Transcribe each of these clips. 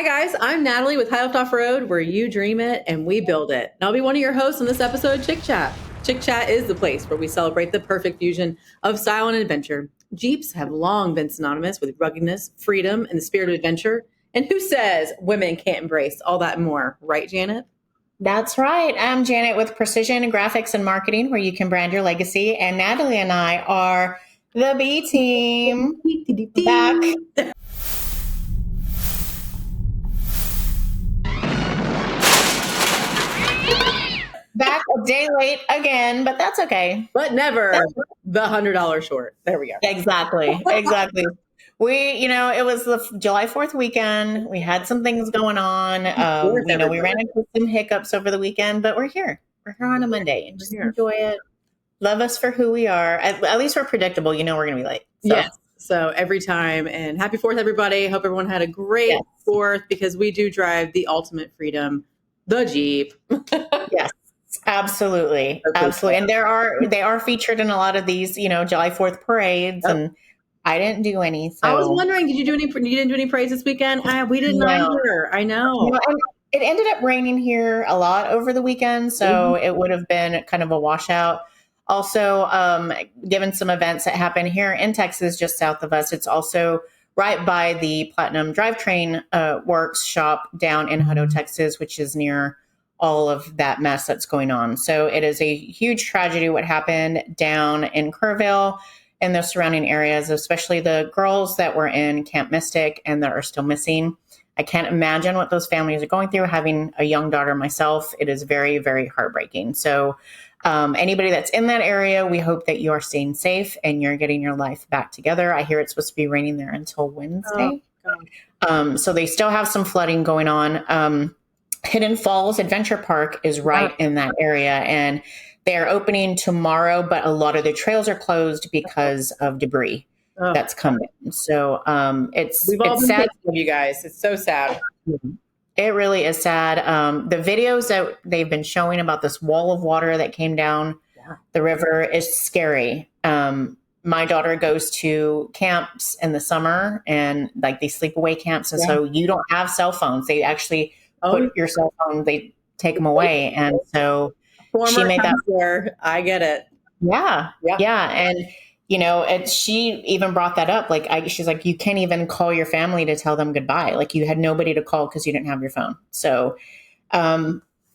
Hi guys, I'm Natalie with High Lift Off Road, where you dream it and we build it. And I'll be one of your hosts on this episode of Chic Chat. Chic Chat is the place where we celebrate the perfect fusion of style and adventure. Jeeps have long been synonymous with ruggedness, freedom, and the spirit of adventure. And who says women can't embrace all that and more, right, Janet? That's right. I'm Janet with Precision Graphics and Marketing, where you can brand your legacy. And Natalie and I are the B team. Back. Back a day late again, but that's okay. But never the $100 short. There we go. Exactly. It was the July 4th weekend. We had some things going on. We ran into some hiccups over the weekend, but we're here. We're here on a Monday and just enjoy it. Love us for who we are. At least we're predictable. You know we're going to be late. So. Yes. So every time, and happy 4th, everybody. Hope everyone had a great 4th, because we do drive the ultimate freedom, the Jeep. Yes. Absolutely. Absolutely. And they are featured in a lot of these, July 4th parades, and I didn't do any. So I was wondering, you didn't do any parades this weekend? We didn't either. I know. It ended up raining here a lot over the weekend, so it would have been kind of a washout. Also, given some events that happen here in Texas, just south of us, it's also right by the Platinum Drivetrain Works shop down in Hutto, Texas, which is near all of that mess that's going on. So it is a huge tragedy what happened down in Kerrville and the surrounding areas, especially the girls that were in Camp Mystic and that are still missing. I can't imagine what those families are going through. Having a young daughter myself, it is very, very heartbreaking. So anybody that's in that area, we hope that you are staying safe and you're getting your life back together. I hear it's supposed to be raining there until Wednesday. So they still have some flooding going on. Hidden Falls Adventure Park is right in that area, and they are opening tomorrow, but a lot of the trails are closed because of debris that's coming. So it's sad for you guys. It's so sad. It really is sad. The videos that they've been showing about this wall of water that came down the river is scary. My daughter goes to camps in the summer, and like these sleepaway camps, and so you don't have cell phones. They actually put your cell phone, they take them away. And so she made that. I get it. Yeah. And, she even brought that up. She's like, you can't even call your family to tell them goodbye. Like, you had nobody to call because you didn't have your phone. So,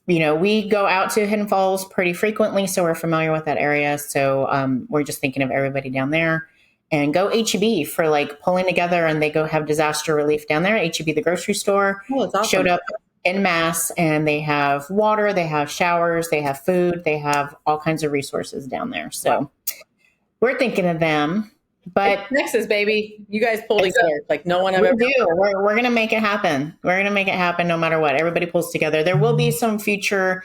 we go out to Hidden Falls pretty frequently, so we're familiar with that area. So we're just thinking of everybody down there. And go H-E-B for pulling together, and they go have disaster relief down there. H-E-B, the grocery store, showed up en masse, and they have water, they have showers, they have food, they have all kinds of resources down there. So we're thinking of them. But it's Texas, baby, you guys pull together like no one ever. We're going to make it happen. We're going to make it happen no matter what. Everybody pulls together. There will be some future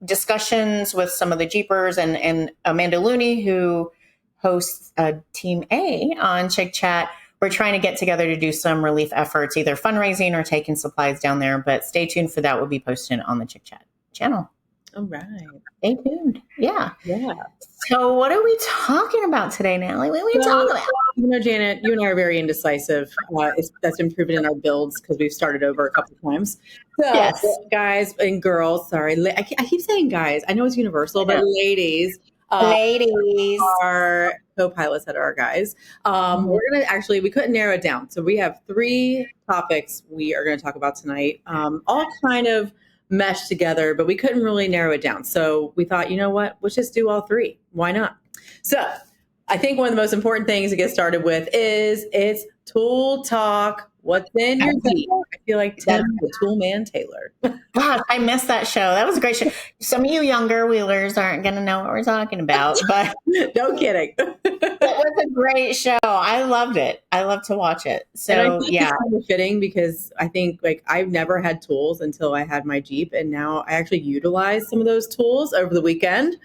discussions with some of the Jeepers and Amanda Looney, who hosts Team A on Chic Chat. We're trying to get together to do some relief efforts, either fundraising or taking supplies down there. But stay tuned for that. We'll be posting on the Chic Chat channel. All right. Stay tuned. Yeah. So what are we talking about today, Natalie? What are we talking about? Janet, you and I are very indecisive. That's been proven in our builds because we've started over a couple of times. So, guys and girls, sorry. I keep saying guys. I know it's universal, but ladies. Our co-pilots that are our guys. We couldn't narrow it down. So we have 3 topics we are going to talk about tonight, all kind of meshed together, but we couldn't really narrow it down. So we thought, you know what, let's just do all 3. Why not? So I think one of the most important things to get started with is it's tool talk. What's in your Jeep? I feel like Tim, the tool man Taylor. God, I missed that show. That was a great show. Some of you younger wheelers aren't going to know what we're talking about, but no kidding. It was a great show. I loved it. I love to watch it. So it's kind of fitting because I think I've never had tools until I had my Jeep, and now I actually utilize some of those tools over the weekend,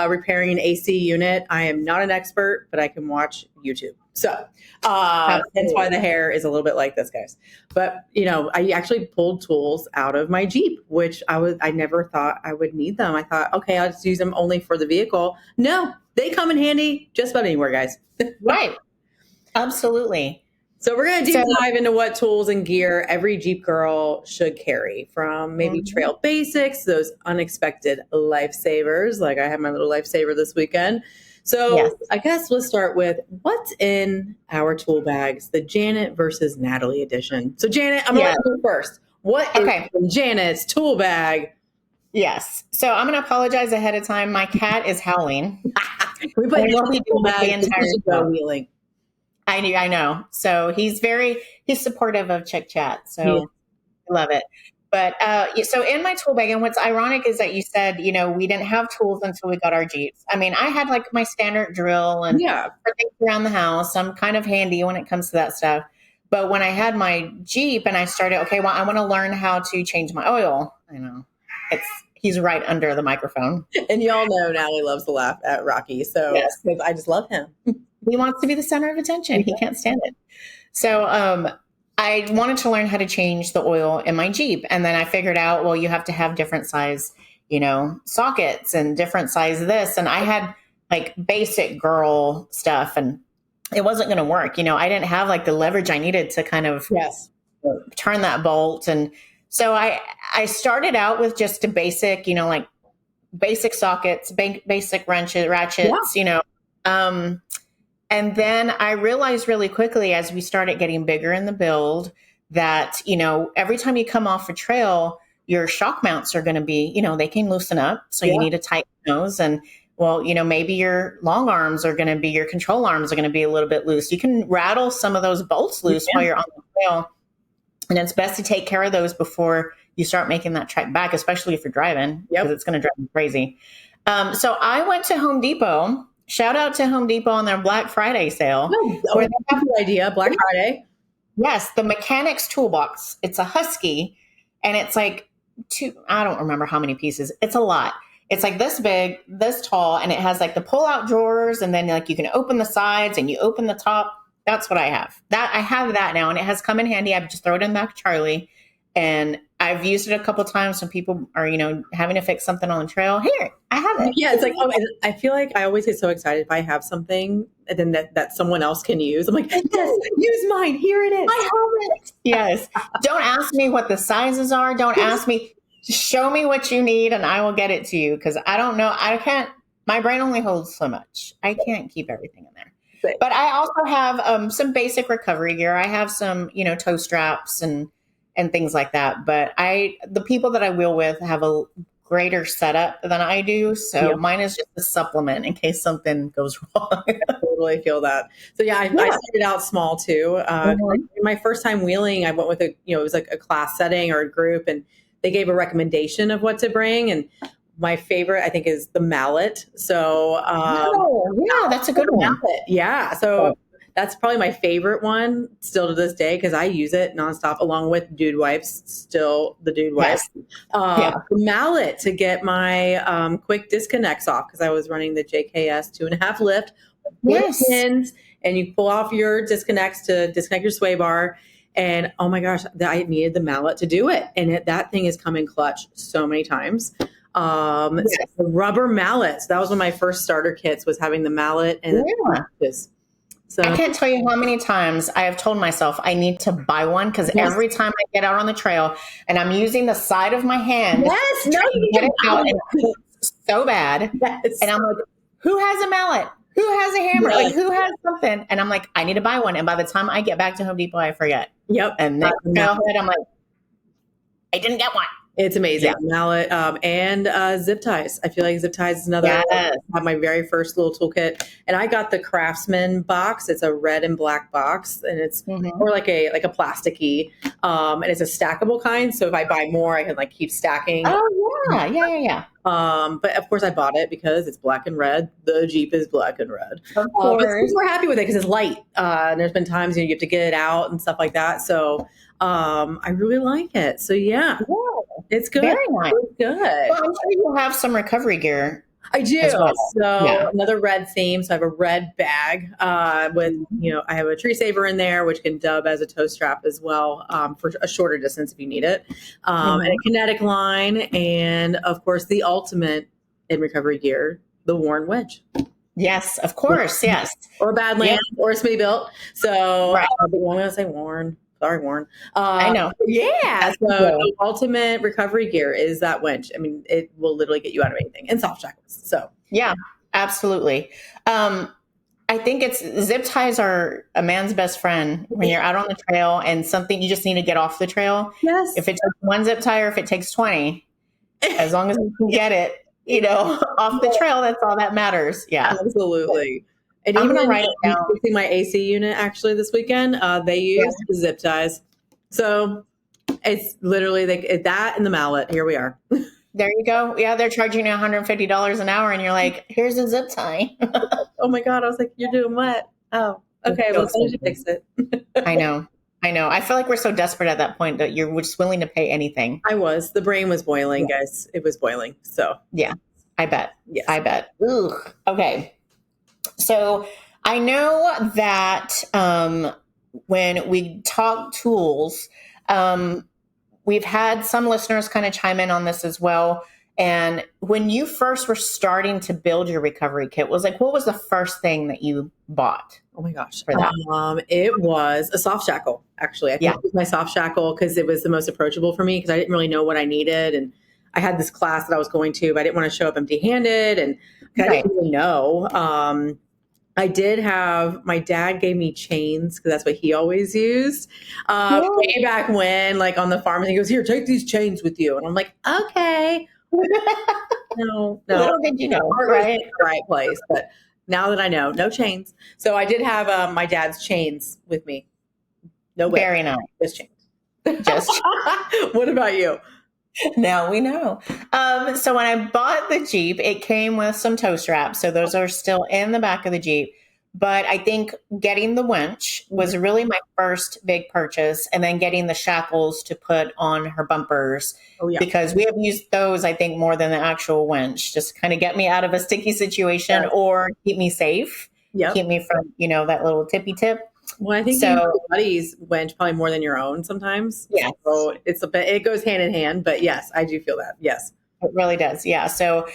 repairing an AC unit. I am not an expert, but I can watch YouTube. So hence why the hair is a little bit like this, guys. But, I actually pulled tools out of my Jeep, which I never thought I would need them. I thought, okay, I'll just use them only for the vehicle. No, they come in handy just about anywhere, guys. Right. Absolutely. So we're going to deep dive into what tools and gear every Jeep girl should carry, from maybe trail basics, those unexpected lifesavers. Like I had my little lifesaver this weekend. So I guess let's start with what's in our tool bags, the Janet versus Natalie edition. So Janet, I'm going to let you go first. What is in Janet's tool bag? Yes. So I'm going to apologize ahead of time. My cat is howling. We put the entire show wheeling. I know. So he's supportive of Chic Chat. So I love it. But so in my tool bag, and what's ironic is that you said, we didn't have tools until we got our Jeeps. I mean, I had like my standard drill and for things around the house. I'm kind of handy when it comes to that stuff. But when I had my Jeep and I started, I want to learn how to change my oil. I know he's right under the microphone. And y'all know Natalie loves to laugh at Rocky. So I just love him. He wants to be the center of attention. He can't stand it. So I wanted to learn how to change the oil in my Jeep. And then I figured out, well, you have to have different size, sockets and different size this. And I had like basic girl stuff and it wasn't going to work. I didn't have like the leverage I needed to kind of turn that bolt. And so I started out with just a basic, like basic sockets, basic ratchets, and then I realized really quickly as we started getting bigger in the build that, every time you come off a trail, your shock mounts are going to be, they can loosen up. So you need to tighten those. And maybe your long arms are going to be, your control arms are going to be a little bit loose. You can rattle some of those bolts loose while you're on the trail. And it's best to take care of those before you start making that trek back, especially if you're driving, because it's going to drive you crazy. So I went to Home Depot. Shout out to Home Depot on their Black Friday sale. Where they have the idea, Black Friday. Yes, the Mechanic's Toolbox. It's a Husky, and it's like I don't remember how many pieces. It's a lot. It's like this big, this tall, and it has like the pull-out drawers, and then like you can open the sides and you open the top. That's what I have. I have that now, and it has come in handy. I just throw it in the back of Charlie, and I've used it a couple of times when people are, having to fix something on the trail. Here, I have it. Yeah, it's like, I feel like I always get so excited if I have something and then that someone else can use. I'm like, yes, use mine. Here it is. I have it. Yes. Don't ask me what the sizes are. Don't ask me. Show me what you need, and I will get it to you, because I don't know. I can't. My brain only holds so much. I can't keep everything in there. But I also have some basic recovery gear. I have some, toe straps and things like that. But the people that I wheel with have a greater setup than I do. So mine is just a supplement in case something goes wrong. I totally feel that. So I started out small too. My first time wheeling, I went with it was like a class setting or a group, and they gave a recommendation of what to bring. And my favorite, I think, is the mallet. So, that's a good one. Yeah. So that's probably my favorite one still to this day, because I use it nonstop along with dude wipes, still the dude wipes. The mallet to get my quick disconnects off, because I was running the JKS 2.5 lift with pins, and you pull off your disconnects to disconnect your sway bar. And oh my gosh, I needed the mallet to do it. And that thing has come in clutch so many times. The rubber mallets. That was one of my first starter kits, was having the mallet and So I can't tell you how many times I have told myself I need to buy one, because every time I get out on the trail and I'm using the side of my hand to get it out, and it's so bad. And I'm like, who has a mallet? Who has a hammer? Like, who has something? And I'm like, I need to buy one. And by the time I get back to Home Depot, I forget. And then I'm like, I didn't get one. It's amazing. Mallet and zip ties. I feel like zip ties is another. I have my very first little toolkit, and I got the Craftsman box. It's a red and black box, and it's more like a plasticky, and it's a stackable kind. So if I buy more, I can like keep stacking. Oh yeah. But of course I bought it because it's black and red. The Jeep is black and red. Of course. But we're happy with it because it's light. And there's been times you have to get it out and stuff like that. So I really like it. So it's good. Very nice. It's good. Well, I'm sure you'll have some recovery gear. I do. So another red theme. So I have a red bag with, I have a tree saver in there, which can dub as a toe strap as well for a shorter distance if you need it. And a kinetic line. And of course, the ultimate in recovery gear, the worn wedge. Yes, of course. Yes. Or Badlands Yep. or Smitty Built. So, Right. but I'm going to say Warren. Sorry, Warren. I know. Yeah. That's So the goal. the ultimate recovery gear is that winch. I mean, it will literally get you out of anything, and soft shackles. So Yeah, absolutely. I think it's zip ties are a man's best friend when you're out on the trail and something you just need to get off the trail. yes, If it takes one zip tie or if it takes 20, as long as you can get it, off the trail, that's all that matters. Yeah. absolutely. And I'm even going to write it down. fixing my AC unit actually this weekend, they Yeah. use zip ties. So it's literally that and the mallet. Here we are. There you go. Yeah, they're charging you $150 an hour, and you're like, here's a zip tie. Oh my God. I was like, you're doing what? Oh, okay. Well, as long as you fix it. I know. I feel like we're so desperate at that point that you're just willing to pay anything. The brain was boiling, guys. It was boiling. So Yeah, I bet. yes. I bet. Ugh. Okay. So I know that when we talk tools, we've had some listeners kind of chime in on this as well. And when you first were starting to build your recovery kit, what was the first thing that you bought? Oh my gosh. For that? It was a soft shackle, actually. I think it was my soft shackle because it was the most approachable for me because I didn't really know what I needed. And I had this class that I was going to, but I didn't want to show up empty handed. And I didn't really know. I did have, my dad gave me chains because that's what he always used. Way back when, like on the farm, and he goes, here, take these chains with you. And I'm like, okay. No. Little did you know, right? Right place. But now that I know, no chains. So I did have my dad's chains with me. No way. Very nice. Just chains. Just What about you? now we know. So when I bought the Jeep, it came with some toe straps. So those are still in the back of the Jeep. But I think getting the winch was really my first big purchase, and then getting the shackles to put on her bumpers. Oh, yeah. Because we have used those, I think, more than the actual winch, just kind of get me out of a sticky situation or keep me safe, keep me from, that little tippy tip. Well, I think your buddy's winch probably more than your own sometimes. Yeah. So it goes hand in hand, but yes, I do feel that. Yes. It really does. Yeah. So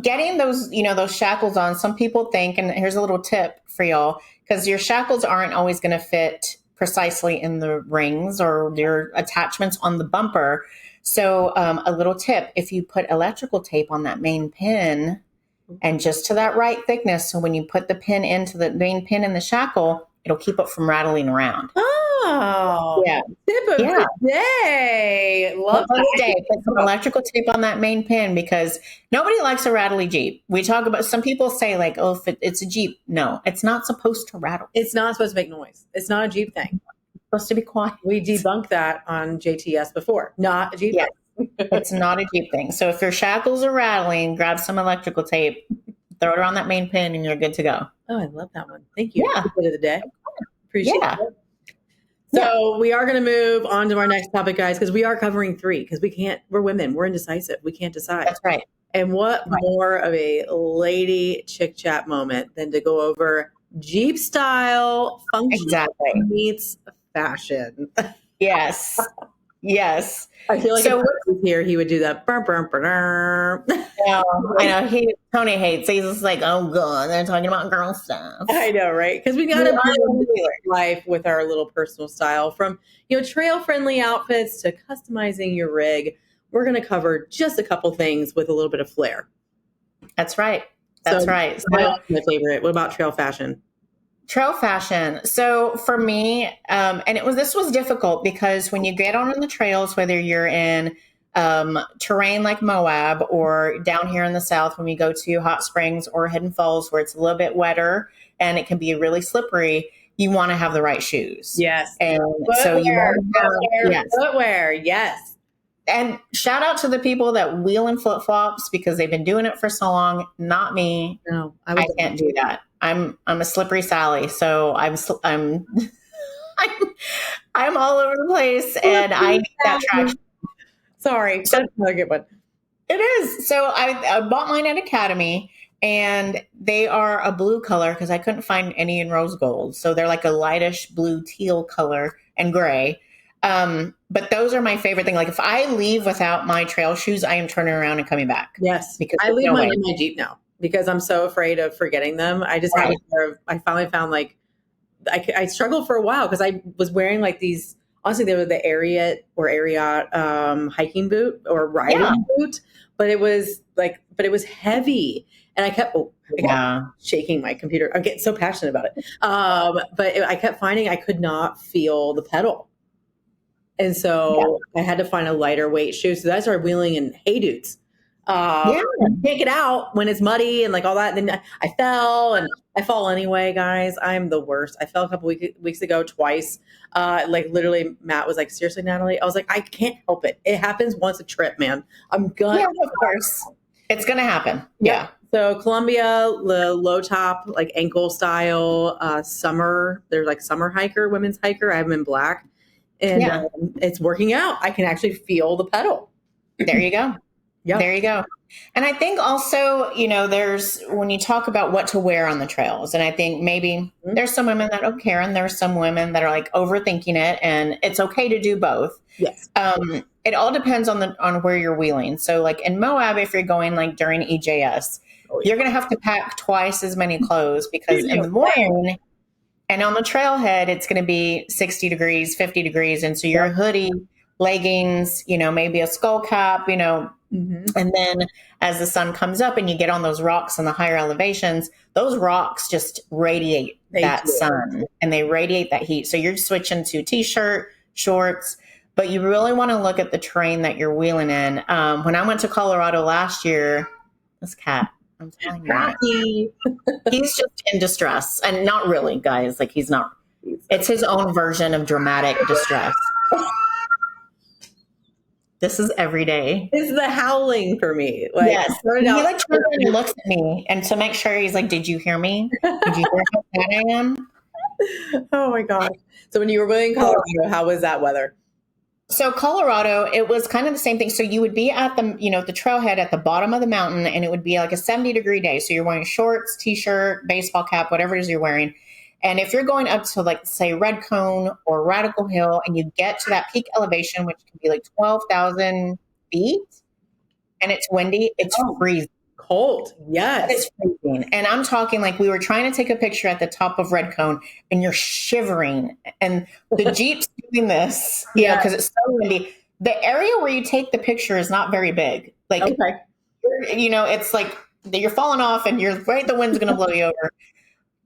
getting those, those shackles on, some people think, and here's a little tip for y'all, because your shackles aren't always going to fit precisely in the rings or your attachments on the bumper. So a little tip, if you put electrical tape on that main pin and just to that right thickness, so when you put the pin into the main pin in the shackle, it'll keep it from rattling around. Oh, yeah. Tip of the day. Love that. Put some electrical tape on that main pin because nobody likes a rattly Jeep. We talk about, some people say like, oh, if it's a Jeep. No, it's not supposed to rattle. It's not supposed to make noise. It's not a Jeep thing. It's supposed to be quiet. We debunked that on JTS before. Not a Jeep thing. It's not a Jeep thing. So if your shackles are rattling, grab some electrical tape, throw it around that main pin, and you're good to go. Oh, I love that one. Thank you. Yeah. Tip of the day. Appreciate it. So we are going to move on to our next topic, guys, because we are covering 3 because we're women. We're indecisive. We can't decide. That's right. And what more of a lady Chic Chat moment than to go over Jeep style function meets fashion. Yes. Yes. I feel like if Tony was here, he would do that. Yeah, I know. Tony hates. He's just like, oh god, they're talking about girl stuff. I know, right? Because we got to live life with our little personal style, from trail friendly outfits to customizing your rig. We're going to cover just a couple things with a little bit of flair. That's right. That's right. My favorite. What about trail fashion? Trail fashion. So for me, this was difficult because when you get on the trails, whether you're in terrain like Moab or down here in the South, when we go to Hot Springs or Hidden Falls, where it's a little bit wetter and it can be really slippery, you want to have the right shoes. Yes. And so you want to have footwear. Yes. And shout out to the people that wheel in flip flops because they've been doing it for so long. Not me. No, I can't do that. I'm a slippery Sally, so I'm all over the place, and I need that traction. Sorry, that's not a good one. It is. So I bought mine at Academy, and they are a blue color because I couldn't find any in rose gold. So they're like a lightish blue teal color and gray. But those are my favorite thing. Like if I leave without my trail shoes, I am turning around and coming back. Yes, because I leave mine in my Jeep now. because I'm so afraid of forgetting them. I just have a pair of, I finally found like, I struggled for a while because I was wearing like these, honestly, they were the Ariat hiking boot or riding boot, but it was heavy. And I kept shaking my computer. I'm getting so passionate about it. I kept finding I could not feel the pedal. And so I had to find a lighter weight shoe. So I started wheeling in Hey Dudes. Take it out when it's muddy and like all that. Then I fell, and I fall anyway, guys. I'm the worst. I fell a couple weeks ago twice. Like literally Matt was like, seriously, Natalie? I was like, I can't help it. It happens once a trip, man. I'm gonna. Yeah, of course. It's going to happen. Yeah. So Columbia, the low top, like ankle style, summer. There's like summer hiker, women's hiker. I have them in black. And it's working out. I can actually feel the pedal. There you go. Yeah. There you go. And I think also, there's, when you talk about what to wear on the trails, and I think maybe there's some women that don't care, and there's some women that are like overthinking it, and it's okay to do both. Yes. It all depends on where you're wheeling. So like in Moab, if you're going like during EJS, you're going to have to pack twice as many clothes because in the morning and on the trailhead, it's going to be 60 degrees, 50 degrees. And so your hoodie, leggings, maybe a skull cap, and then as the sun comes up and you get on those rocks on the higher elevations, those rocks just radiate that sun and they radiate that heat. So you're switching to t-shirt, shorts, but you really want to look at the terrain that you're wheeling in. When I went to Colorado last year, this cat, I'm telling you, he's just in distress. And not really, guys. Like he's not. It's his own version of dramatic distress. This is every day. It's the howling for me. Like, yes. He like turns around and looks at me, and to make sure, he's like, "Did you hear me? Did you hear how sad I am?" Oh my God. So when you were in Colorado, how was that weather? So Colorado, it was kind of the same thing. So you would be at the trailhead at the bottom of the mountain, and it would be like a 70-degree day. So you're wearing shorts, t-shirt, baseball cap, whatever it is you're wearing. And if you're going up to like say Red Cone or Radical Hill, and you get to that peak elevation, which can be like 12,000 feet, and it's windy, it's freezing. Cold. Yes. It's freezing. And I'm talking like we were trying to take a picture at the top of Red Cone and you're shivering and the Jeep's doing this, because it's so windy. The area where you take the picture is not very big. Like, it's like you're falling off and you're right. The wind's going to blow you over,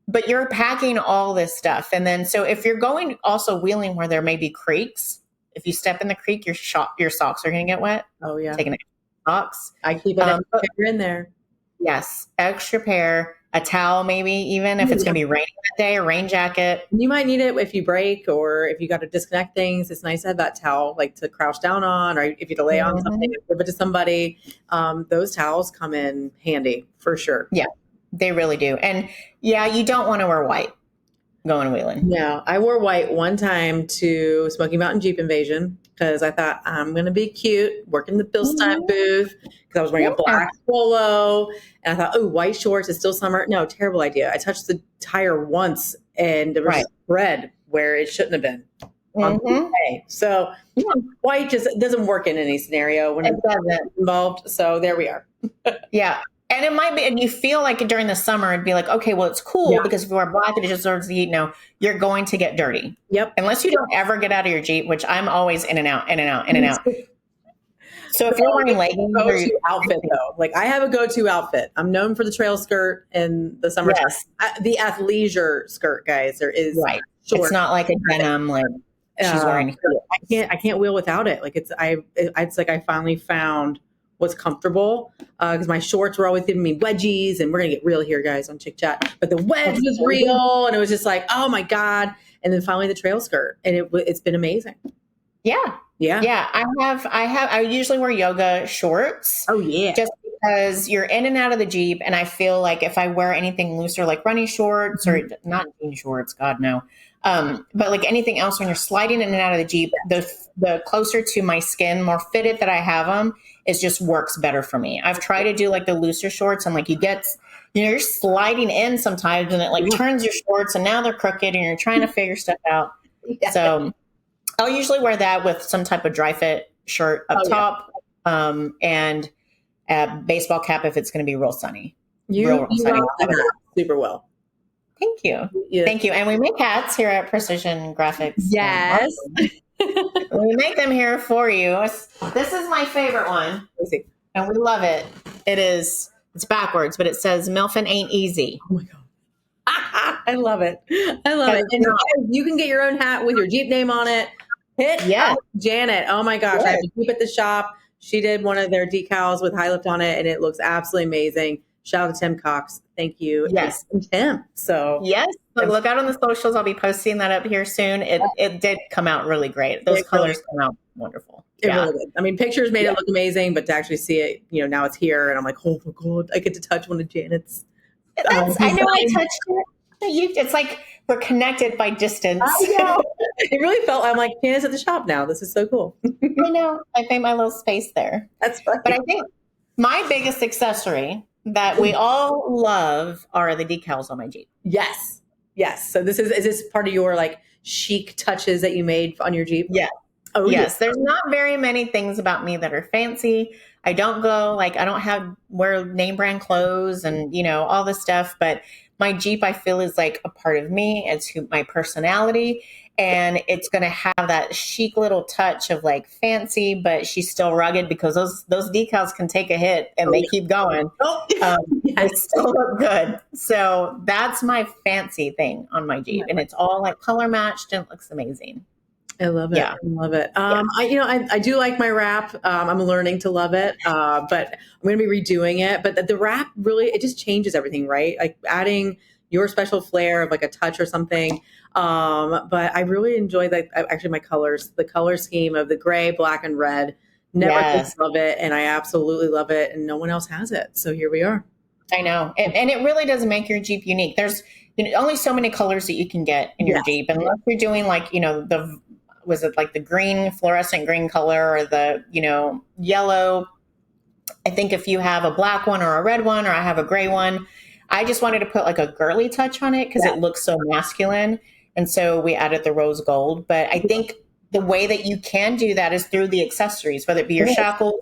but you're packing all this stuff. And then, so if you're going also wheeling where there may be creeks, if you step in the creek, your socks are going to get wet. Oh yeah. Taking socks. I keep an extra pair in there. Yes. Extra pair, a towel, maybe even if it's going to be raining that day, a rain jacket. You might need it if you break or if you got to disconnect things. It's nice to have that towel like to crouch down on, or if you lay on something, give it to somebody. Those towels come in handy for sure. Yeah, they really do. And you don't want to wear white going wheeling. Yeah. I wore white one time to Smoky Mountain Jeep Invasion because I thought I'm going to be cute working the Bill Stein booth because I was wearing a black polo and I thought, oh, white shorts, it's still summer. No, terrible idea. I touched the tire once and there was red where it shouldn't have been. So white just doesn't work in any scenario when it's involved. So there we are. Yeah. And it might be, and you feel like during the summer, it'd be like, okay, well, it's cool because if you wear black, it just absorbs the heat. No, you're going to get dirty. Yep. Unless you don't ever get out of your Jeep, which I'm always in and out, in and out, in and out. So if you're wearing leggings, go-to outfit though, like I have a go-to outfit. I'm known for the trail skirt in the summer. Yes. The athleisure skirt, guys. There is short. It's not like a denim like she's wearing. I can't wheel without it. Like it's like I finally found what's comfortable because my shorts were always giving me wedgies, and we're gonna get real here, guys, on Chic Chat. But the wedge was real, and it was just like, oh my God! And then finally the trail skirt, and it's been amazing. Yeah. I usually wear yoga shorts. Oh yeah, just because you're in and out of the Jeep, and I feel like if I wear anything looser, like running shorts or not jean shorts, God no. But like anything else, when you're sliding in and out of the Jeep, the closer to my skin, more fitted that I have them, it just works better for me. I've tried to do like the looser shorts, and like you're sliding in sometimes, and it like turns your shorts, and now they're crooked, and you're trying to figure stuff out. Yeah. So I'll usually wear that with some type of dry fit shirt up top, and a baseball cap if it's going to be real sunny. You exciting. rock the hat super well. Thank you. Yeah. Thank you. And we make hats here at Precision Graphics. Yes. We make them here for you. This is my favorite one. And we love it. It's backwards, but it says MILFing ain't easy. Oh my God. I love it. I love it. And you can get your own hat with your Jeep name on it. Hit up Janet. Oh my gosh. I have a Jeep at the shop. She did one of their decals with high lift on it, and it looks absolutely amazing. Shout out to Tim Cox. Thank you. Yes. And Tim. So yes. Look out on the socials. I'll be posting that up here soon. It did come out really great. Those colors come out wonderful. It really did. I mean, pictures made it look amazing, but to actually see it, now it's here, and I'm like, oh my God, I get to touch one of Janet's. I know I touched it. It's like we're connected by distance. I know. It really felt, I'm like, Janet's at the shop now. This is so cool. I know. I made my little space there. That's funny. But I think my biggest accessory that we all love are the decals on my Jeep. Yes. Yes. So is this part of your like chic touches that you made on your Jeep? Yeah. Oh, yes. There's not very many things about me that are fancy. I don't wear name brand clothes and, all this stuff, but my Jeep, I feel, is like a part of me. It's my personality, and it's going to have that chic little touch of like fancy, but she's still rugged because those decals can take a hit and they keep going. They still look good. So that's my fancy thing on my Jeep, and it's all like color matched and it looks amazing. I love it. Yeah. I love it. I do like my wrap. I'm learning to love it, but I'm going to be redoing it. But the wrap really, it just changes everything, right? Like adding your special flair of like a touch or something. But I really enjoy actually my colors, the color scheme of the gray, black, and red. Never love it. And I absolutely love it. And no one else has it. So here we are. I know. And it really does make your Jeep unique. There's only so many colors that you can get in your Jeep. Unless you're doing like, was it like the green, fluorescent green color, or the, yellow? I think if you have a black one or a red one, or I have a gray one, I just wanted to put like a girly touch on it because it looks so masculine. And so we added the rose gold. But I think the way that you can do that is through the accessories, whether it be your shackles,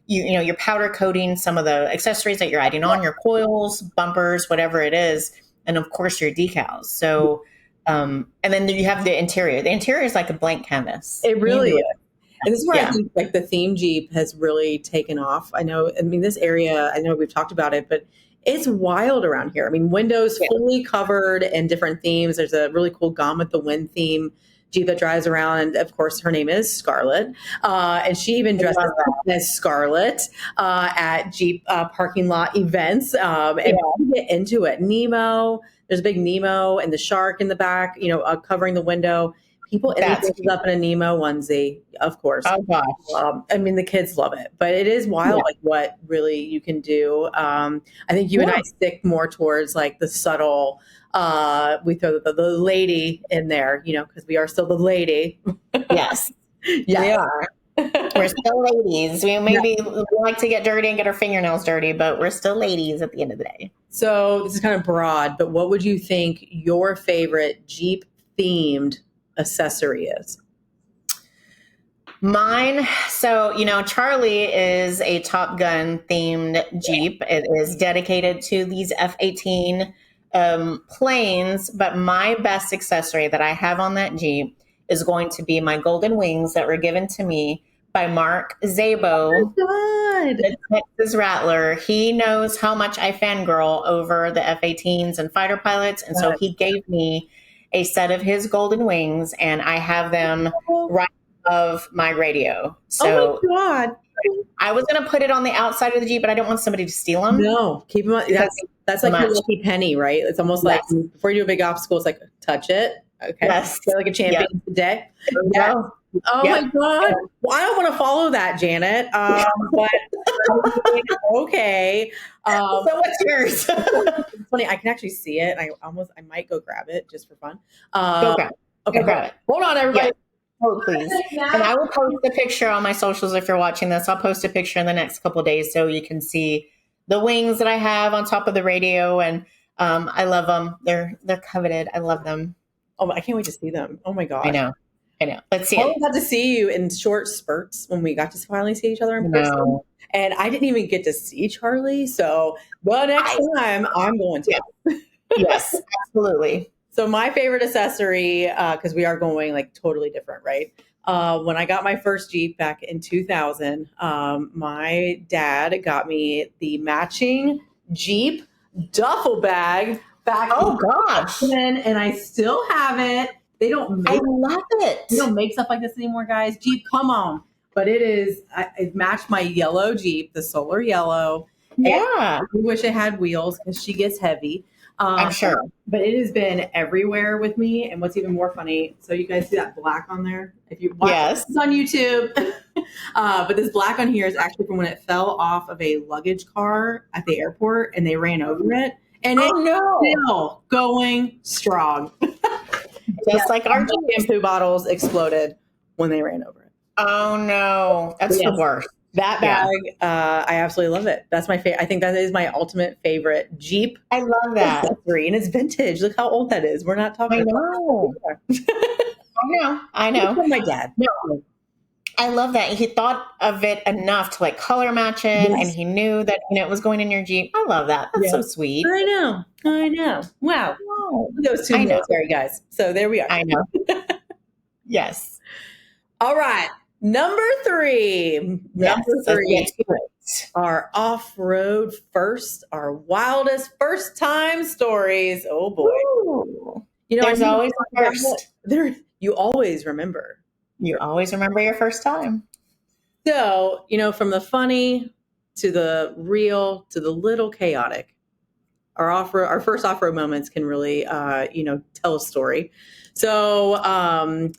your powder coating, some of the accessories that you're adding on, your coils, bumpers, whatever it is. And of course your decals. So, and then you have the interior. The interior is like a blank canvas. It really is. And this is where I think like the theme Jeep has really taken off. This area, I know we've talked about it, but it's wild around here. I mean, windows fully covered in different themes. There's a really cool Gone with the Wind theme Jeep that drives around. And of course, her name is Scarlett. And she even dresses as Scarlett at Jeep parking lot events. And we get into it. Nemo, there's a big Nemo and the shark in the back, covering the window. People up in a Nemo onesie, of course. Oh gosh! The kids love it, but it is wild, like what really you can do. I think you and I stick more towards like the subtle. We throw the lady in there, because we are still the lady. Yes, we are. We're still ladies. We like to get dirty and get our fingernails dirty, but we're still ladies at the end of the day. So this is kind of broad, but what would you think your favorite Jeep themed accessory is? Mine. So, Charlie is a Top Gun themed Jeep. It is dedicated to these F-18 planes, but my best accessory that I have on that Jeep is going to be my golden wings that were given to me by Mark Zabo, the Texas Rattler. He knows how much I fangirl over the F-18s and fighter pilots, and so he gave me a set of his golden wings, and I have them right above my radio. So, oh my God. I was going to put it on the outside of the Jeep, but I don't want somebody to steal them. No, keep them on. That's like your lucky penny, right? It's almost like before you do a big obstacle, it's like touch it. Okay. Yes. Feel like a champion today. Yeah. Oh my God. Well, I don't want to follow that, Janet. But okay. So what's yours? It's funny. I can actually see it. I might go grab it just for fun. Go grab it. Hold on, everybody. Yeah. Oh, please. And I will post a picture on my socials if you're watching this. I'll post a picture in the next couple of days so you can see the wings that I have on top of the radio. And I love them. They're coveted. I love them. Oh, I can't wait to see them. Oh my gosh. I know. I know. Let's see I it. only got to see you in short spurts when we got to finally see each other in person. No. And I didn't even get to see Charlie. So the next time I'm going to. Yeah. Yes, absolutely. So my favorite accessory, because we are going like totally different, right? When I got my first Jeep back in 2000, my dad got me the matching Jeep duffel bag back Oh in gosh. 2000, and I still have it. They don't I make love it. We don't make stuff like this anymore, guys. Jeep, come on. But it matched my yellow Jeep, the solar yellow. Yeah. And I wish it had wheels because she gets heavy. I'm sure. But it has been everywhere with me. And what's even more funny, so you guys see that black on there? If you watch Yes. this on YouTube, but this black on here is actually from when it fell off of a luggage car at the airport and they ran over it. And it's still going strong. Just like our shampoo bottles exploded when they ran over it. Oh no, that's the worst. That bag, I absolutely love it. That's my favorite. I think that is my ultimate favorite Jeep. I love that. Accessory, and it's vintage. Look how old that is. We're not talking. I know. I know. My dad. No. I love that he thought of it enough to like color match it, and he knew that it was going in your Jeep. I love that. That's so sweet. I know. Wow. Those two military guys. So there we are. I know. Yes. All right. Number three. Number three. Our off-road first, our wildest first time stories. Oh boy. Ooh. There's always a first. You always remember. You always remember your first time. So, from the funny to the real to the little chaotic, our first off-road moments can really, tell a story. So,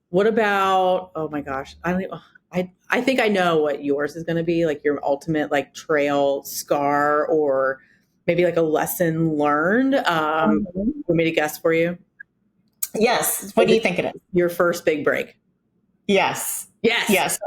what about, oh my gosh, I think I know what yours is going to be, like your ultimate like trail scar or maybe like a lesson learned. Want me to guess for you? Yes. What do you think it is? Your first big break. Yes. Yes. Yes.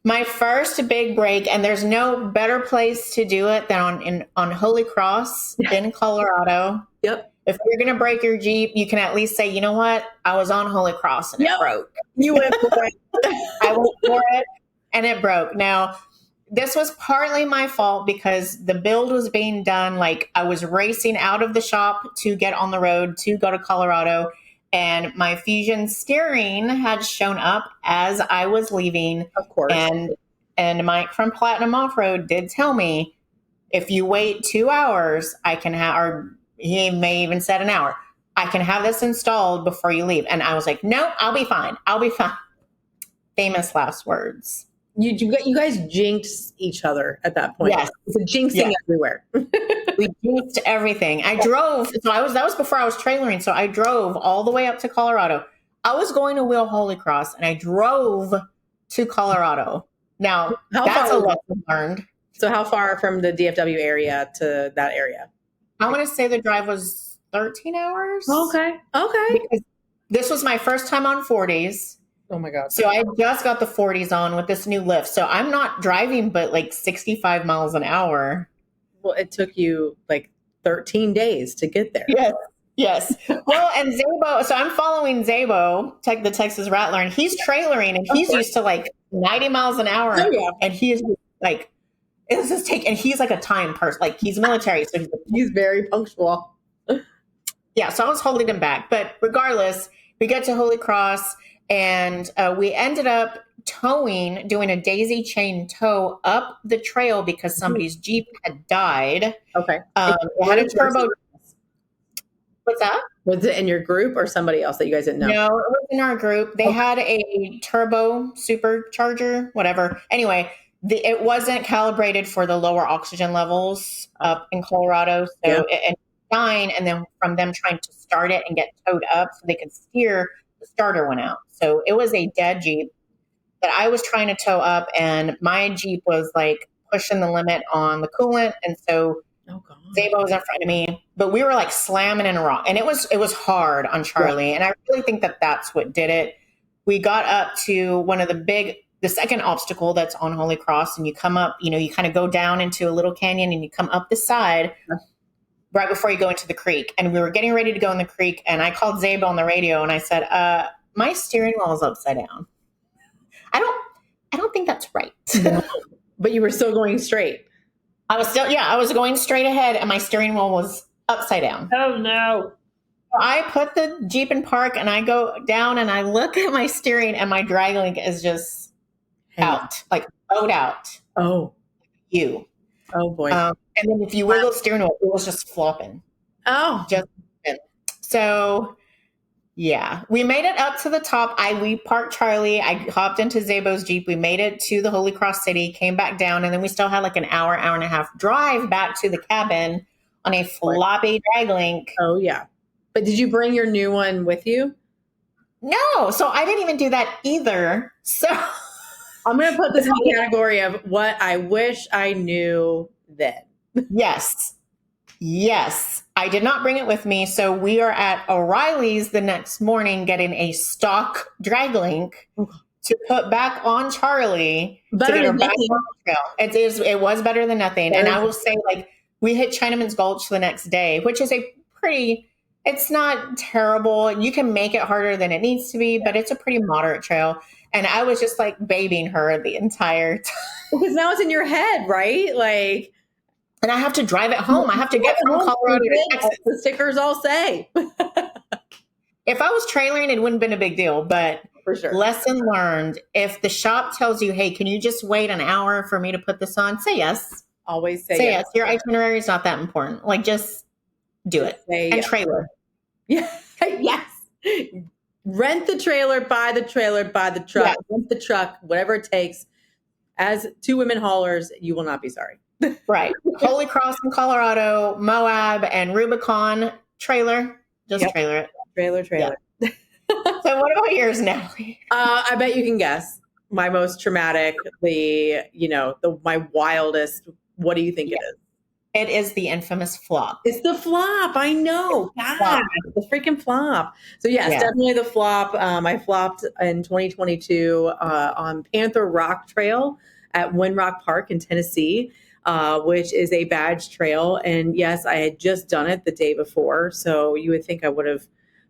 My first big break, and there's no better place to do it than on Holy Cross in Colorado. Yep. If you're going to break your Jeep, you can at least say, you know what? I was on Holy Cross and it broke. You went for it. I went for it and it broke. Now, this was partly my fault because the build was being done. Like I was racing out of the shop to get on the road to go to Colorado. And my Fusion steering had shown up as I was leaving. Of course. And Mike from Platinum Off-Road did tell me, if you wait 2 hours, I can have, or he may even said an hour, I can have this installed before you leave. And I was like, no, I'll be fine. I'll be fine. Famous last words. You guys jinxed each other at that point. Yes. It's a jinxing everywhere. We jinxed everything. I drove. So that was before I was trailering. So I drove all the way up to Colorado. I was going to Wheel Holy Cross and I drove to Colorado. Now, that's a lesson learned. So how far from the DFW area to that area? I want to say the drive was 13 hours. Okay. Because this was my first time on 40s. Oh my God. So I just got the 40s on with this new lift. So I'm not driving but like 65 miles an hour. Well, it took you like 13 days to get there. Yes. Well, and Zabo, so I'm following Zabo, the Texas Rattler, and he's trailering and he's used to like 90 miles an hour. Oh, yeah. And he is like, it's just and he's like a time person. Like he's military. So he's very punctual. Yeah. So I was holding him back. But regardless, we get to Holy Cross and we ended up doing a daisy chain tow up the trail because somebody's Jeep had died. Okay. It had a turbo. What's that? Was it in your group or somebody else that you guys didn't know? No, it was in our group. They had a turbo supercharger, whatever. Anyway, it wasn't calibrated for the lower oxygen levels up in Colorado. So it died, and then from them trying to start it and get towed up so they could steer, the starter went out. So it was a dead Jeep that I was trying to tow up, and my Jeep was like pushing the limit on the coolant. And so Zabo was in front of me, but we were like slamming in a rock, and it was hard on Charlie. And I really think that that's what did it. We got up to one of the second obstacle that's on Holy Cross, and you come up, you kind of go down into a little canyon and you come up the side right before you go into the creek. And we were getting ready to go in the creek, and I called Zabo on the radio and I said, my steering wheel is upside down. I don't think that's right. No. But you were still going straight. I was going straight ahead and my steering wheel was upside down. Oh no. I put the Jeep in park and I go down and I look at my steering and my drag link is just out, like bowed out. Oh. Oh boy. And then if you wiggle the steering wheel, it was just flopping. Oh. So yeah, we made it up to the top. We parked Charlie. I hopped into Zabo's Jeep. We made it to the Holy Cross City, came back down, and then we still had like an hour and a half drive back to the cabin on a floppy drag link. Oh yeah. But did you bring your new one with you? No. So I didn't even do that either. So I'm going to put this in the category of what I wish I knew then. Yes. I did not bring it with me. So we are at O'Reilly's the next morning getting a stock drag link to put back on Charlie. Better to get her than back nothing. on the trail. It was better than nothing. And I will say, like, we hit Chinaman's Gulch the next day, which is it's not terrible. You can make it harder than it needs to be, but it's a pretty moderate trail. And I was just like babying her the entire time. Because now it's in your head, right? Like, and I have to drive it home. I have to get from Colorado to Texas. The stickers all say. If I was trailering, it wouldn't have been a big deal. But for sure. Lesson learned, if the shop tells you, hey, can you just wait an hour for me to put this on? Say yes. Always say yes. Your itinerary is not that important. Like, just do it. And trailer. Yeah. Yes. Rent the trailer, buy the truck, rent the truck, whatever it takes. As two women haulers, you will not be sorry. Right. Holy Cross in Colorado, Moab, and Rubicon trailer. Just trailer it. Trailer. Yeah. So what about yours, Natalie? I bet you can guess. My most traumatic, my wildest. What do you think it is? It is the infamous flop. It's the flop. I know. God, the freaking flop. So yes, definitely the flop. I flopped in 2022 on Panther Rock Trail at Windrock Park in Tennessee, which is a badge trail. And yes, I had just done it the day before. So you would think I would have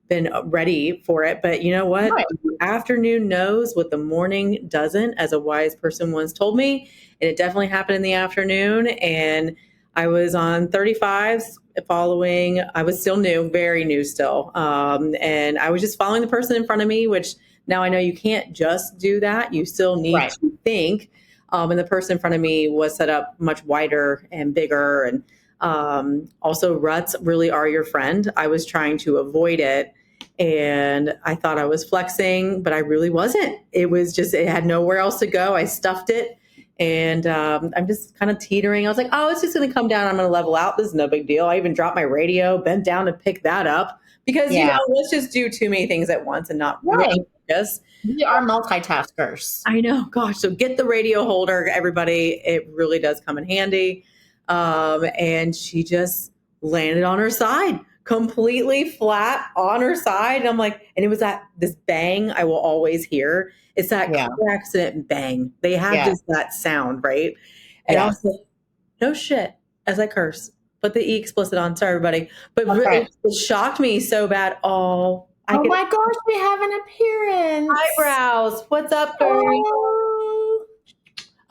been ready for it. But you know what? Right. The afternoon knows what the morning doesn't, as a wise person once told me. And it definitely happened in the afternoon. And I was on 35s I was still new, very new still. And I was just following the person in front of me, which now I know you can't just do that. You still need to think. And the person in front of me was set up much wider and bigger. And also ruts really are your friend. I was trying to avoid it. And I thought I was flexing, but I really wasn't. It had nowhere else to go. I stuffed it. And I'm just kind of teetering. I was like, oh, it's just going to come down. I'm going to level out. This is no big deal. I even dropped my radio, bent down to pick that up because, let's just do too many things at once and not really focus. We are multitaskers. I know. Gosh. So get the radio holder, everybody. It really does come in handy. And she just landed on her side, completely flat on her side. And I'm like, and it was this bang I will always hear. It's that car accident bang. They have just that sound, right? And I was like, no shit, as I curse. Put the E explicit on. Sorry, everybody. But really, it shocked me so bad. Oh my gosh, we have an appearance. Eyebrows. What's up, girl?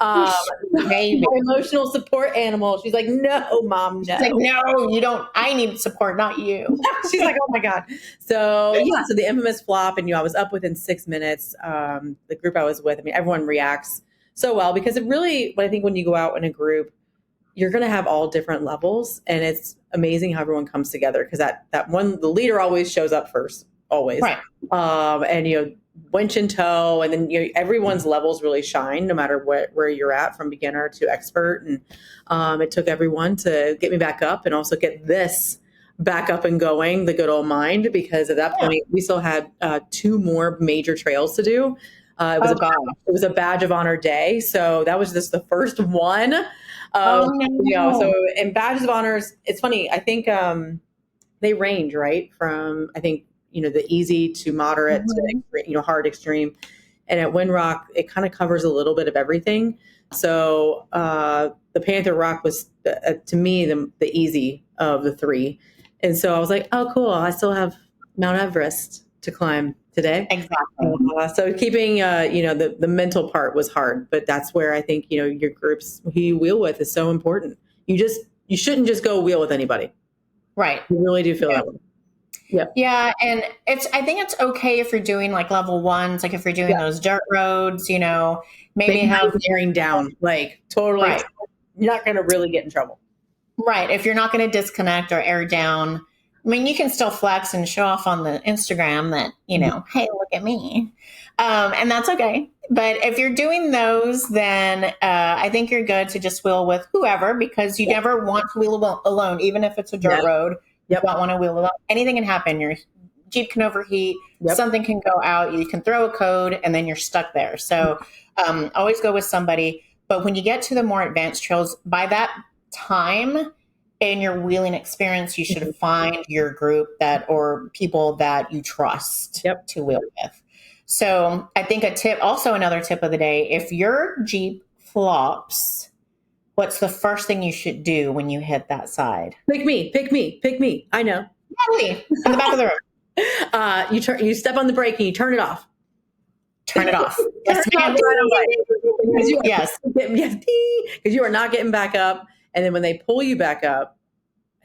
My emotional support animal. She's like, no, mom, no. She's like, no, you don't. I need support, not you. She's like, oh my God. So so the infamous flop, and I was up within 6 minutes. The group I was with, everyone reacts so well because it really, I think when you go out in a group, you're going to have all different levels, and it's amazing how everyone comes together because the leader always shows up first, always. Right. And winch and tow, and then everyone's levels really shine no matter where you're at, from beginner to expert. And it took everyone to get me back up and also get this back up and going, the good old mind, because at that point we still had 2 more major trails to do. It was a badge of honor day, so that was just the first one. So in badges of honors, it's funny. I think they range from the easy to moderate to hard extreme. And at Windrock, it kind of covers a little bit of everything. So the Panther Rock was, to me, the easy of the 3. And so I was like, oh, cool. I still have Mount Everest to climb today. Exactly. So keeping, the mental part was hard, but that's where I think, your groups who you wheel with is so important. You shouldn't just go wheel with anybody. Right. You really do feel that way. Yeah. Yeah. And I think it's okay if you're doing like level ones, like if you're doing those dirt roads, maybe have tearing down, like totally, right. You're not going to really get in trouble. Right. If you're not going to disconnect or air down, I mean, you can still flex and show off on the Instagram that, hey, look at me. And that's okay. But if you're doing those, then I think you're good to just wheel with whoever, because you never want to wheel alone, even if it's a dirt road. You don't want to wheel alone. Anything can happen. Your Jeep can overheat. Something can go out. You can throw a code and then you're stuck there. So always go with somebody. But when you get to the more advanced trails, by that time in your wheeling experience, you should find your group or people that you trust to wheel with. So I think another tip of the day, if your Jeep flops, what's the first thing you should do when you hit that side? Pick me. I know. Natalie, in the back of the road. You step on the brake and you turn it off. Turn it off. Yes. Because you are not getting back up. And then when they pull you back up,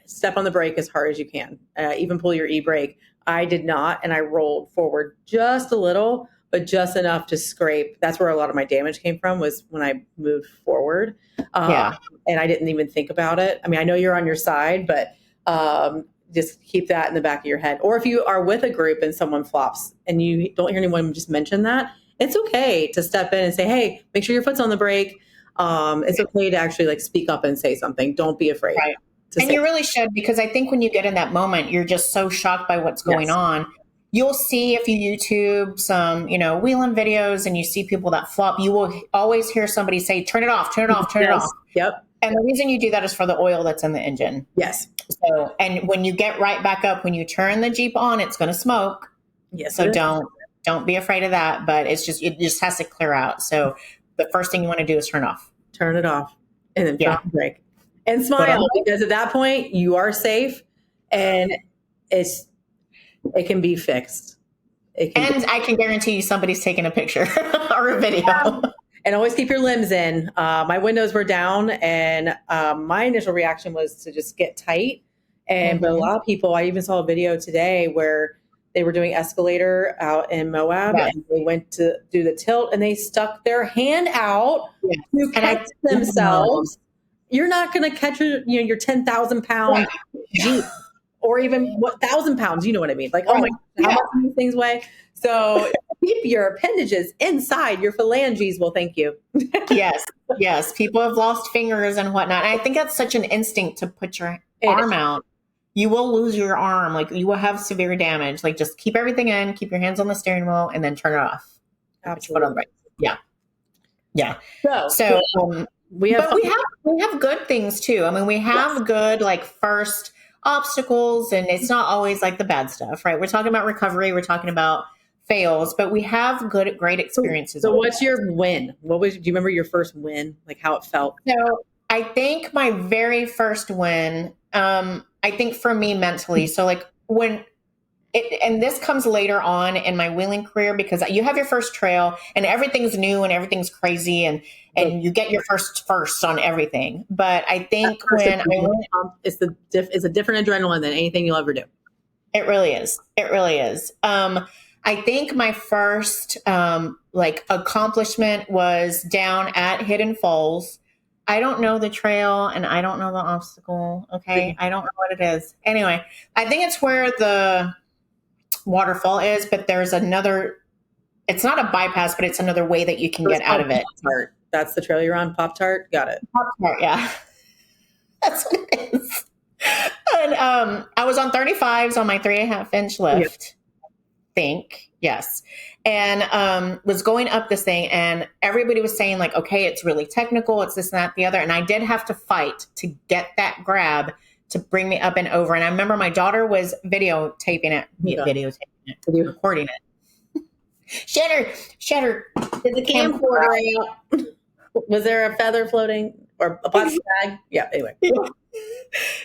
step on the brake as hard as you can. Even pull your e-brake. I did not, and I rolled forward just a little, but just enough to scrape. That's where a lot of my damage came from, was when I moved forward. And I didn't even think about it. I mean, I know you're on your side, but just keep that in the back of your head. Or if you are with a group and someone flops and you don't hear anyone just mention that, it's okay to step in and say, hey, make sure your foot's on the brake. It's okay to actually speak up and say something. Don't be afraid. Right. And you really should, because I think when you get in that moment, you're just so shocked by what's going on. You'll see, if you YouTube some, wheeling videos and you see people that flop, you will always hear somebody say, turn it off, turn it off, turn it off. Yep. And the reason you do that is for the oil that's in the engine. Yes. So, and when you get right back up, when you turn the Jeep on, it's going to smoke. Yes. So don't be afraid of that, but it just has to clear out. So the first thing you want to do is turn it off and then drop the brake and smile, because at that point you are safe and it can be fixed. I can guarantee you somebody's taking a picture or a video. And always keep your limbs in. My windows were down, and my initial reaction was to just get tight. But a lot of people, I even saw a video today where they were doing escalator out in Moab, and they went to do the tilt, and they stuck their hand out to catch themselves. You're not going to catch your 10,000 pound Jeep, or even 1,000 pounds. You know what I mean? Oh my God, how much do these things weigh? So keep your appendages inside. Your phalanges will thank you. Yes. People have lost fingers and whatnot. And I think that's such an instinct to put your arm out. You will lose your arm. You will have severe damage. Just keep everything in, keep your hands on the steering wheel, and then turn it off. Absolutely. Yeah. So we have good things too. I mean, we have good first obstacles, and it's not always the bad stuff, right? We're talking about recovery. We're talking about fails, but we have great experiences. So what's your win? Do you remember your first win? How it felt? So I think my very first win, I think for me mentally, so and this comes later on in my wheeling career, because you have your first trail and everything's new and everything's crazy and you get your first on everything. But I think when I went, it's a different adrenaline than anything you'll ever do. It really is. I think my first accomplishment was down at Hidden Falls. I don't know the trail and I don't know the obstacle. Okay. I don't know what it is. Anyway, I think it's where the waterfall is, but there's it's not a bypass, but it's another way that you can get out of it. Pop-Tart. That's the trail you're on. Pop-Tart. Got it. Pop-Tart. Yeah. That's what it is. And I was on 35s on my 3.5-inch lift. Yes. And was going up this thing, and everybody was saying okay, it's really technical. It's this and that, the other. And I did have to fight to get that grab to bring me up and over. And I remember my daughter was videotaping it, recording it. Shatter. Did the camcorder out? Was there a feather floating or a plastic bag? Yeah. Anyway.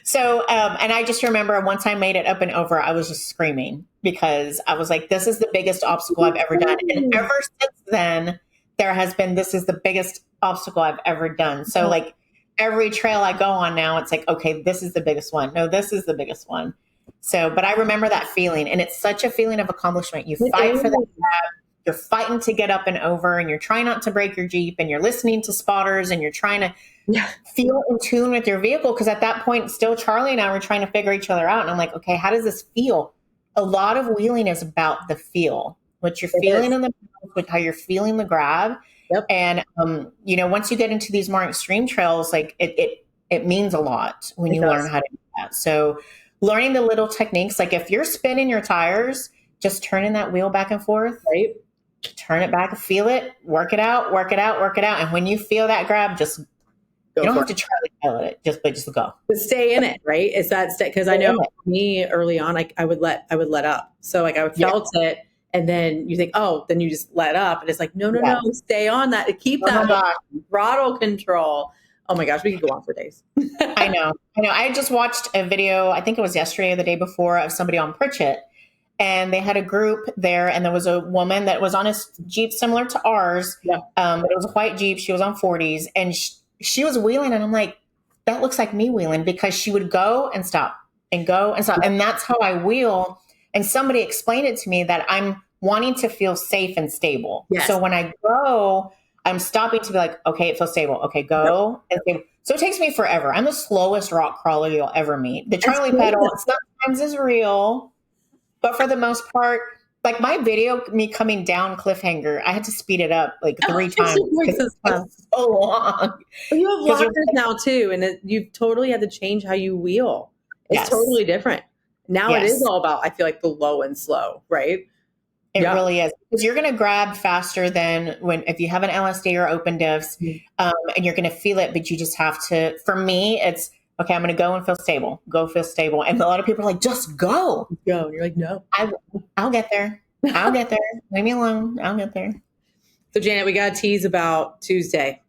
So, and I just remember once I made it up and over, I was just screaming. because I was like, this is the biggest obstacle I've ever done. And ever since then, there has been, this is the biggest obstacle I've ever done. So like every trail I go on now, it's like, okay, this is the biggest one. No, this is the biggest one. So, but I remember that feeling, and it's such a feeling of accomplishment. You fight for that grab, you're fighting to get up and over, and you're trying not to break your Jeep, and you're listening to spotters, and you're trying to feel in tune with your vehicle. Because at that point, still Charlie and I were trying to figure each other out. And I'm like, okay, how does this feel? A lot of wheeling is about the feel, what you're feeling in the, with how you're feeling the grab. Yep. And, you know, once you get into these more extreme trails, like it means a lot when you learn how to do that. So learning the little techniques, like if you're spinning your tires, just turning that wheel back and forth, right? Turn it back, feel it, work it out, work it out, work it out. And when you feel that grab, just, you don't have to try to pilot it, just go. But stay in it, right? It's that, because I know me early on, like I would let up. So like I felt it. And then you think, oh, then you just let up. And it's like, no, stay on that. Keep that throttle control. Oh my gosh, we could go on for days. I know. I just watched a video, I think it was yesterday or the day before, of somebody on Pritchett. And they had a group there, and there was a woman that was on a Jeep similar to ours. Yeah. But it was a white Jeep. She was on 40s. And she was wheeling. And I'm like, that looks like me wheeling, because she would go and stop and go and stop. And that's how I wheel. And somebody explained it to me that I'm wanting to feel safe and stable. Yes. So when I go, I'm stopping to be like, okay, it feels stable. Okay, go and stable. So it takes me forever. I'm the slowest rock crawler you'll ever meet. The Charlie pedal sometimes is real, but for the most part, like my video, me coming down Cliffhanger, I had to speed it up like 3 times because it's so long. But you have lockers now too, and you've totally had to change how you wheel. It's totally different. Now it is all about, I feel like, the low and slow, right? It really is, because you're going to grab faster than if you have an LSD or open diffs, and you're going to feel it, but you just have to, for me, it's, okay, I'm going to go and feel stable, And a lot of people are like, just go. Go. And you're like, no. I'll get there. Leave me alone. I'll get there. So Janet, we got to tease about Tuesday.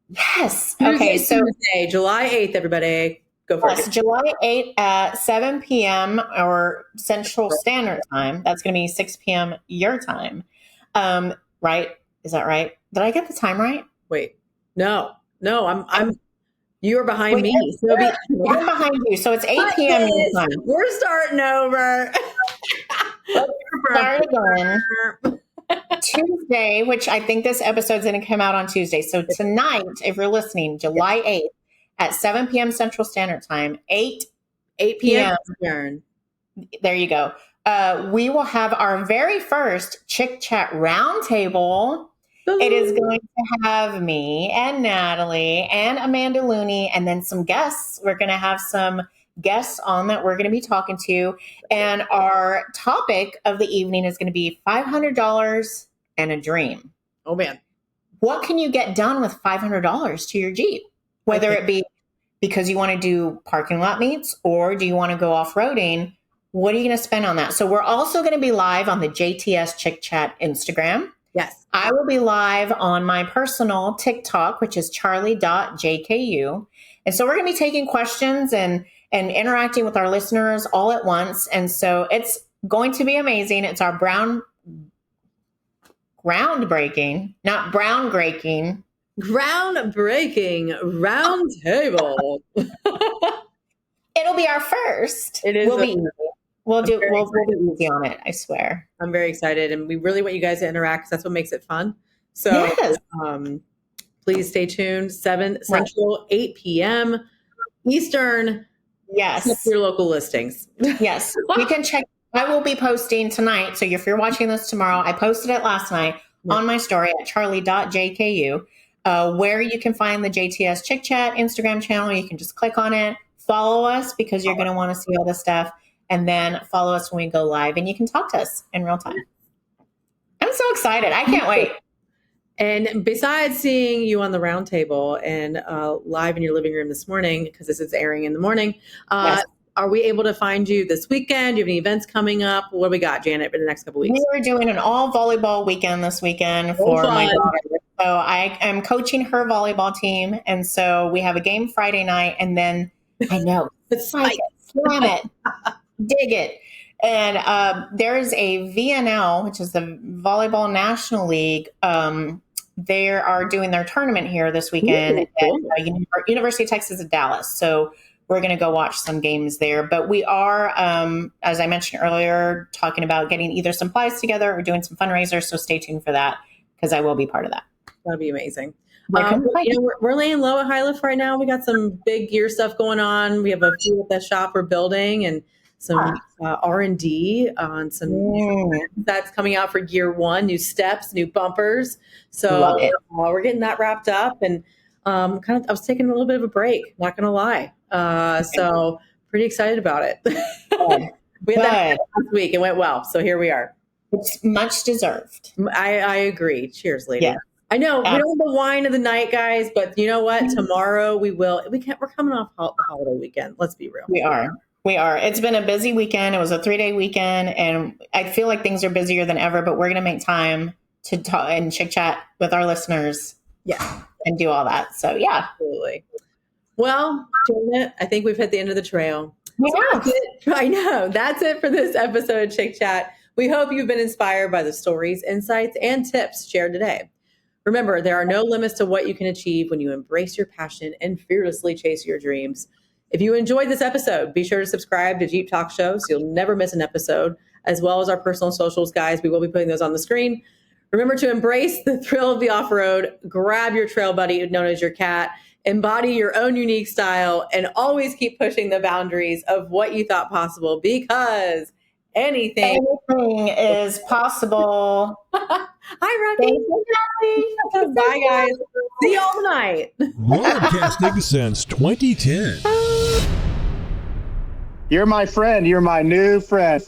Yes. Tuesday, July 8th, everybody. Go for it. July 8th at 7 p.m. or Central Standard Time. That's going to be 6 p.m. your time. Right? Is that right? Did I get the time right? Wait. No. You're behind me. So I'm behind you. So it's 8 p.m. your time. We're starting over. Let's start again. Tuesday, which I think this episode's going to come out on Tuesday. So tonight, if you're listening, July 8th, at 7 p.m. Central Standard Time, 8 p.m. There you go. We will have our very first Chic Chat roundtable. It is going to have me and Natalie and Amanda Looney, and then some guests. We're going to have some guests on that we're going to be talking to. And our topic of the evening is going to be $500 and a dream. Oh, man. What can you get done with $500 to your Jeep? Whether it be because you want to do parking lot meets, or do you want to go off-roading, what are you going to spend on that? So we're also going to be live on the JTS Chic Chat Instagram. Yes. I will be live on my personal TikTok, which is charlie.jku. And so we're going to be taking questions and interacting with our listeners all at once. And so it's going to be amazing. It's our groundbreaking round table. It'll be our first. It is. We'll be easy on it, I swear. I'm very excited, and we really want you guys to interact, because that's what makes it fun. So please stay tuned. 7 Central, 8 p.m. Eastern. Yes. Check your local listings. Yes. You can check. I will be posting tonight. So if you're watching this tomorrow, I posted it last night on my story at charlie.jku. Where you can find the JTS Chic Chat Instagram channel. You can just click on it, follow us, because you're going to want to see all this stuff, and then follow us when we go live, and you can talk to us in real time. I'm so excited. I can't wait. And besides seeing you on the round table and live in your living room this morning, because this is airing in the morning, are we able to find you this weekend? Do you have any events coming up? What do we got, Janet, for the next couple of weeks? We were doing an all volleyball weekend this weekend for my daughter. So I am coaching her volleyball team. And so we have a game Friday night. And then I know, it's like, slam it, dig it. And there is a VNL, which is the Volleyball National League. They are doing their tournament here this weekend Ooh, cool. at University of Texas at Dallas. So we're going to go watch some games there. But we are, as I mentioned earlier, talking about getting either some supplies together or doing some fundraisers. So stay tuned for that because I will be part of that. That'd be amazing. We're laying low at High Lift right now. We got some big gear stuff going on. We have a few at the shop we're building and some R&D on some that's coming out for gear one, new steps, new bumpers. So we're getting that wrapped up and I was taking a little bit of a break, not going to lie. So pretty excited about it. We had that last week. It went well. So here we are. It's much deserved. I agree. Cheers, lady. Yeah. I know we don't have the wine of the night, guys, but you know what? Tomorrow we will. We're coming off the holiday weekend. Let's be real. We are. It's been a busy weekend. It was a 3-day weekend, and I feel like things are busier than ever. But we're going to make time to talk and Chic Chat with our listeners. Yeah, and do all that. So yeah, absolutely. Well, Janet, I think we've hit the end of the trail. Yeah. I know. That's it for this episode of Chic Chat. We hope you've been inspired by the stories, insights, and tips shared today. Remember, there are no limits to what you can achieve when you embrace your passion and fearlessly chase your dreams. If you enjoyed this episode, be sure to subscribe to Jeep Talk Show so you'll never miss an episode, as well as our personal socials, guys. We will be putting those on the screen. Remember to embrace the thrill of the off-road, grab your trail buddy known as your cat, embody your own unique style, and always keep pushing the boundaries of what you thought possible because anything is possible. Hi, Robbie. Bye, guys. See you all tonight. Broadcasting since 2010. You're my friend. You're my new friend.